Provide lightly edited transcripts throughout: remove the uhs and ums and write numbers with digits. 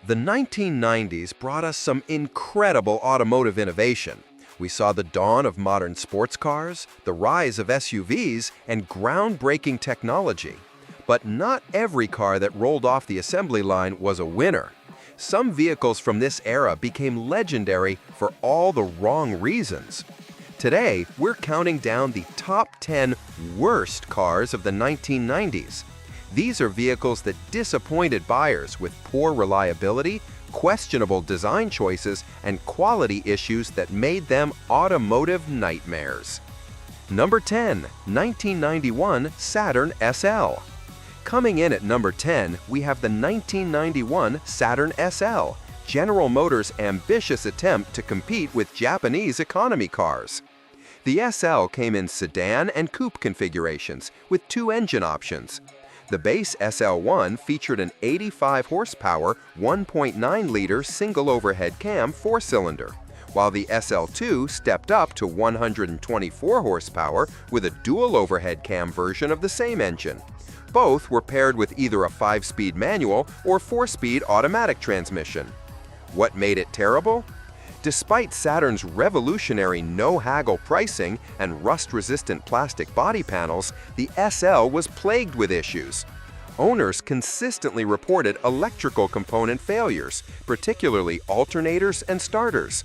The 1990s brought us some incredible automotive innovation. We saw the dawn of modern sports cars, the rise of SUVs, and groundbreaking technology. But not every car that rolled off the assembly line was a winner. Some vehicles from this era became legendary for all the wrong reasons. Today, we're counting down the top 10 worst cars of the 1990s. These are vehicles that disappointed buyers with poor reliability, questionable design choices, and quality issues that made them automotive nightmares. Number 10, 1991 Saturn SL. Coming in at number 10, we have the 1991 Saturn SL, General Motors' ambitious attempt to compete with Japanese economy cars. The SL came in sedan and coupe configurations with two engine options. The base SL1 featured an 85 horsepower, 1.9-liter single overhead cam four-cylinder, while the SL2 stepped up to 124 horsepower with a dual overhead cam version of the same engine. Both were paired with either a 5-speed manual or 4-speed automatic transmission. What made it terrible? Despite Saturn's revolutionary no-haggle pricing and rust-resistant plastic body panels, the SL was plagued with issues. Owners consistently reported electrical component failures, particularly alternators and starters.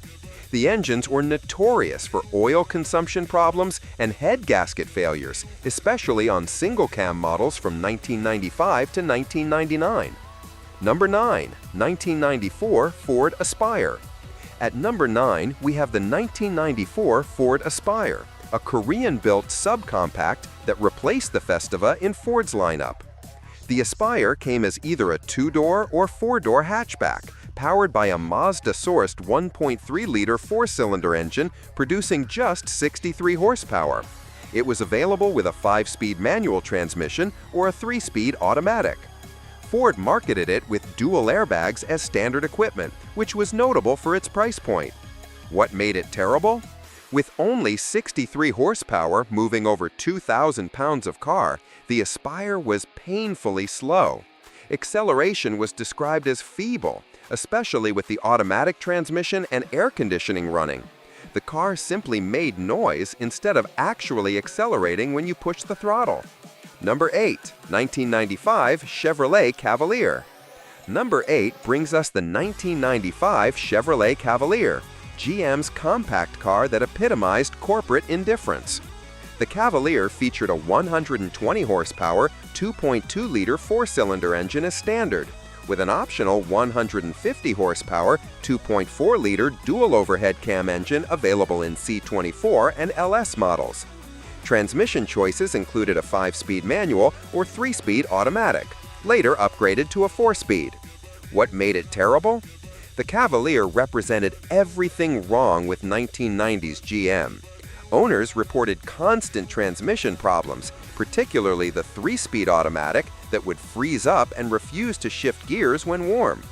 The engines were notorious for oil consumption problems and head gasket failures, especially on single-cam models from 1995 to 1999. Number 9, 1994 Ford Aspire. At number 9, we have the 1994 Ford Aspire, a Korean-built subcompact that replaced the Festiva in Ford's lineup. The Aspire came as either a 2-door or 4-door hatchback, powered by a Mazda-sourced 1.3-liter 4-cylinder engine producing just 63 horsepower. It was available with a 5-speed manual transmission or a 3-speed automatic. Ford marketed it with dual airbags as standard equipment, which was notable for its price point. What made it terrible? With only 63 horsepower moving over 2,000 pounds of car, the Aspire was painfully slow. Acceleration was described as feeble, especially with the automatic transmission and air conditioning running. The car simply made noise instead of actually accelerating when you pushed the throttle. Number 8, 1995 Chevrolet Cavalier. Number 8 brings us the 1995 Chevrolet Cavalier, GM's compact car that epitomized corporate indifference. The Cavalier featured a 120 horsepower, 2.2-liter 4-cylinder engine as standard, with an optional 150 horsepower, 2.4-liter dual overhead cam engine available in C24 and LS models. Transmission choices included a 5-speed manual or 3-speed automatic, later upgraded to a 4-speed. What made it terrible? The Cavalier represented everything wrong with 1990s GM. Owners reported constant transmission problems, particularly the 3-speed automatic that would freeze up and refuse to shift gears when warm.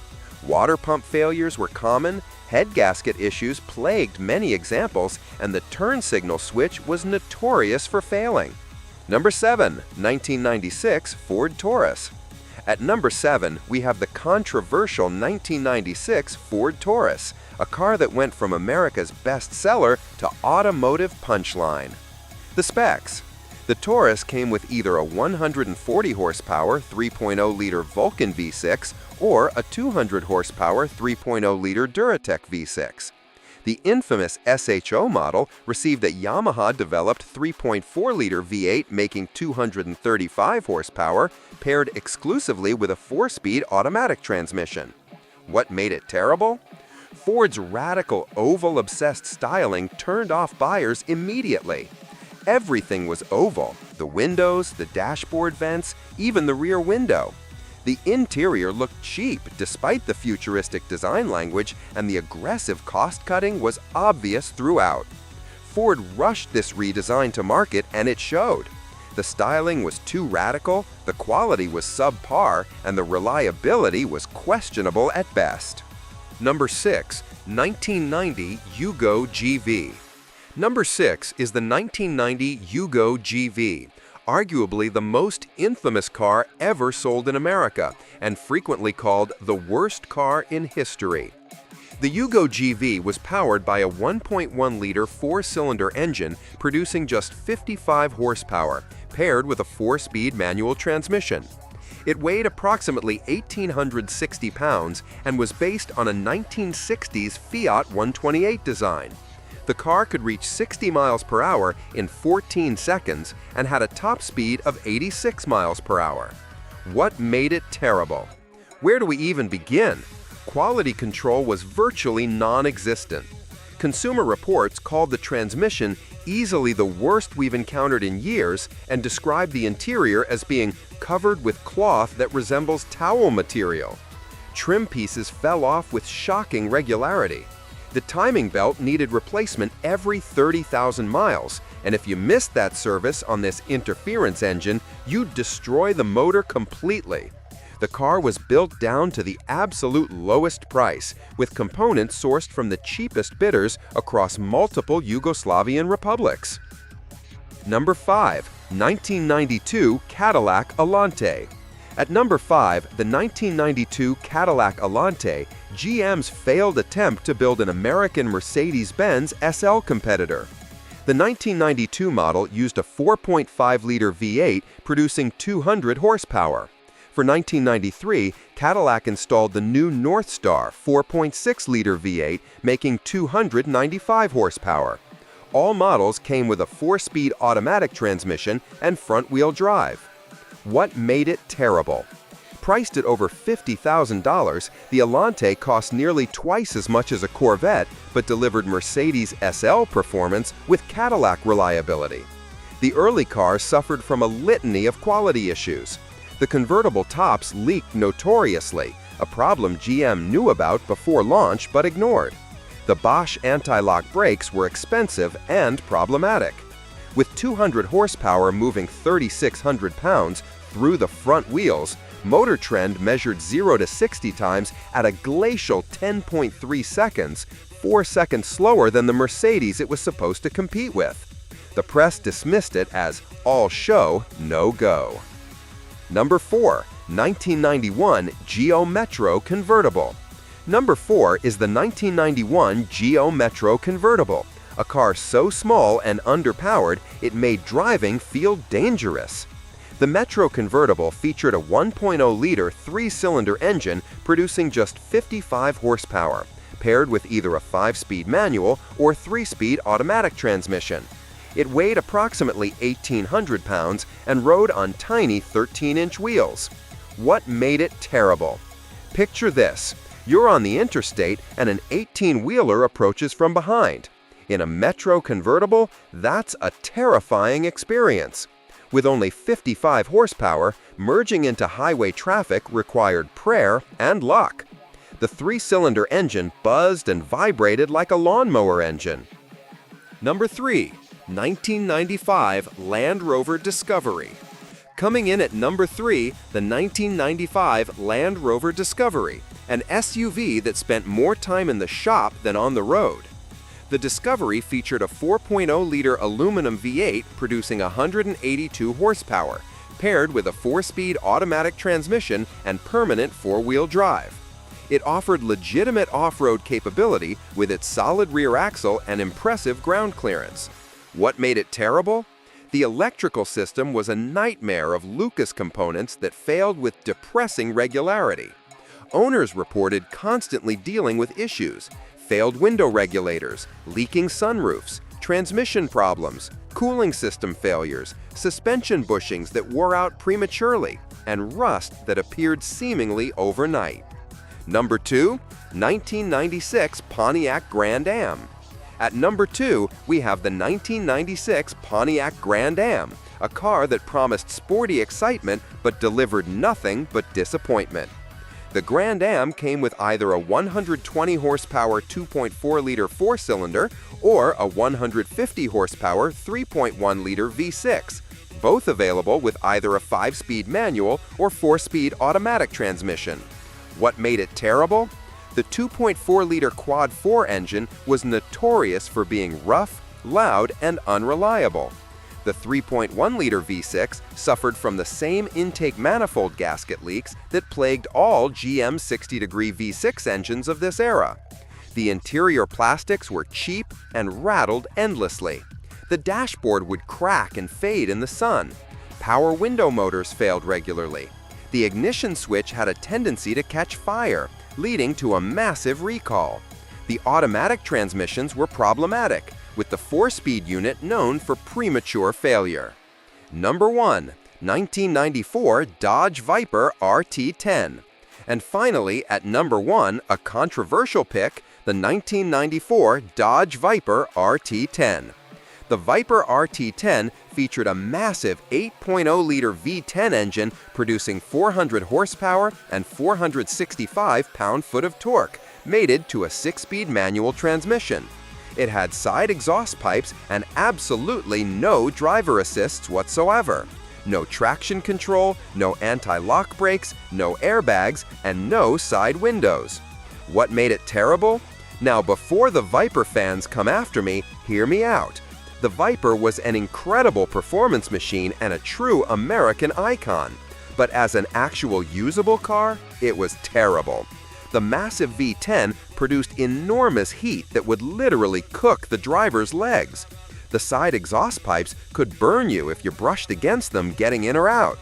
Water pump failures were common, head gasket issues plagued many examples, and the turn signal switch was notorious for failing. Number 7, 1996 Ford Taurus. At number 7, we have the controversial 1996 Ford Taurus, a car that went from America's best seller to automotive punchline. The specs. The Taurus came with either a 140 horsepower 3.0-liter Vulcan V6 or a 200 horsepower 3.0-liter Duratec V6. The infamous SHO model received a Yamaha-developed 3.4-liter V8 making 235 horsepower, paired exclusively with a 4-speed automatic transmission. What made it terrible? Ford's radical oval-obsessed styling turned off buyers immediately. Everything was oval: the windows, the dashboard vents, even the rear window. The interior looked cheap despite the futuristic design language, and the aggressive cost-cutting was obvious throughout. Ford rushed this redesign to market, and it showed. The styling was too radical, the quality was subpar, and the reliability was questionable at best. Number 6, 1990 Yugo GV. Number 6 is the 1990 Yugo GV, arguably the most infamous car ever sold in America, and frequently called the worst car in history. The Yugo GV was powered by a 1.1-liter four-cylinder engine producing just 55 horsepower, paired with a four-speed manual transmission. It weighed approximately 1,860 pounds and was based on a 1960s Fiat 128 design. The car could reach 60 miles per hour in 14 seconds and had a top speed of 86 miles per hour. What made it terrible? Where do we even begin? Quality control was virtually non-existent. Consumer Reports called the transmission easily the worst we've encountered in years and described the interior as being covered with cloth that resembles towel material. Trim pieces fell off with shocking regularity. The timing belt needed replacement every 30,000 miles, and if you missed that service on this interference engine, you'd destroy the motor completely. The car was built down to the absolute lowest price, with components sourced from the cheapest bidders across multiple Yugoslavian republics. Number 5. 1992 Cadillac Alante. At number 5, the 1992 Cadillac Alante, GM's failed attempt to build an American Mercedes-Benz SL competitor. The 1992 model used a 4.5-liter V8 producing 200 horsepower. For 1993, Cadillac installed the new Northstar 4.6-liter V8, making 295 horsepower. All models came with a 4-speed automatic transmission and front-wheel drive. What made it terrible? Priced at over $50,000, the Alante cost nearly twice as much as a Corvette, but delivered Mercedes SL performance with Cadillac reliability. The early car suffered from a litany of quality issues. The convertible tops leaked notoriously, a problem GM knew about before launch but ignored. The Bosch anti-lock brakes were expensive and problematic. With 200 horsepower moving 3,600 pounds through the front wheels, Motor Trend measured 0 to 60 times at a glacial 10.3 seconds, 4 seconds slower than the Mercedes it was supposed to compete with. The press dismissed it as all show, no go. Number 4. 1991 Geo Metro Convertible. Number 4 is the 1991 Geo Metro Convertible, a car so small and underpowered it made driving feel dangerous. The Metro Convertible featured a 1.0-liter three-cylinder engine producing just 55 horsepower, paired with either a 5-speed manual or 3-speed automatic transmission. It weighed approximately 1,800 pounds and rode on tiny 13-inch wheels. What made it terrible? Picture this. You're on the interstate and an 18-wheeler approaches from behind. In a Metro convertible, that's a terrifying experience. With only 55 horsepower, merging into highway traffic required prayer and luck. The three-cylinder engine buzzed and vibrated like a lawnmower engine. Number 3. 1995 Land Rover Discovery. Coming in at number 3, the 1995 Land Rover Discovery, an SUV that spent more time in the shop than on the road. The Discovery featured a 4.0-liter aluminum V8 producing 182 horsepower, paired with a 4-speed automatic transmission and permanent four-wheel drive. It offered legitimate off-road capability with its solid rear axle and impressive ground clearance. What made it terrible? The electrical system was a nightmare of Lucas components that failed with depressing regularity. Owners reported constantly dealing with issues: failed window regulators, leaking sunroofs, transmission problems, cooling system failures, suspension bushings that wore out prematurely, and rust that appeared seemingly overnight. Number 2. 1996 Pontiac Grand Am. At number 2, we have the 1996 Pontiac Grand Am, a car that promised sporty excitement but delivered nothing but disappointment. The Grand Am came with either a 120 horsepower 2.4-liter four-cylinder or a 150 horsepower 3.1-liter V6, both available with either a 5-speed manual or 4-speed automatic transmission. What made it terrible? The 2.4-liter Quad 4 engine was notorious for being rough, loud, and unreliable. The 3.1-liter V6 suffered from the same intake manifold gasket leaks that plagued all GM 60-degree V6 engines of this era. The interior plastics were cheap and rattled endlessly. The dashboard would crack and fade in the sun. Power window motors failed regularly. The ignition switch had a tendency to catch fire, leading to a massive recall. The automatic transmissions were problematic, with the 4-speed unit known for premature failure. Number 1. 1994 Dodge Viper RT10. And finally, at number 1, a controversial pick, the 1994 Dodge Viper RT10. The Viper RT10 featured a massive 8.0-liter V10 engine producing 400 horsepower and 465 pound-foot of torque, mated to a 6-speed manual transmission. It had side exhaust pipes and absolutely no driver assists whatsoever. No traction control, no anti-lock brakes, no airbags, and no side windows. What made it terrible? Now, before the Viper fans come after me, hear me out. The Viper was an incredible performance machine and a true American icon. But as an actual usable car, it was terrible. The massive V10 produced enormous heat that would literally cook the driver's legs. The side exhaust pipes could burn you if you brushed against them getting in or out.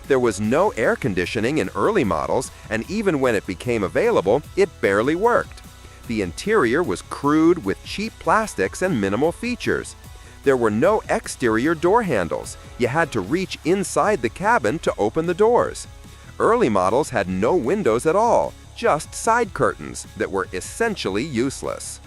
There was no air conditioning in early models, and even when it became available, it barely worked. The interior was crude with cheap plastics and minimal features. There were no exterior door handles. You had to reach inside the cabin to open the doors. Early models had no windows at all, just side curtains that were essentially useless.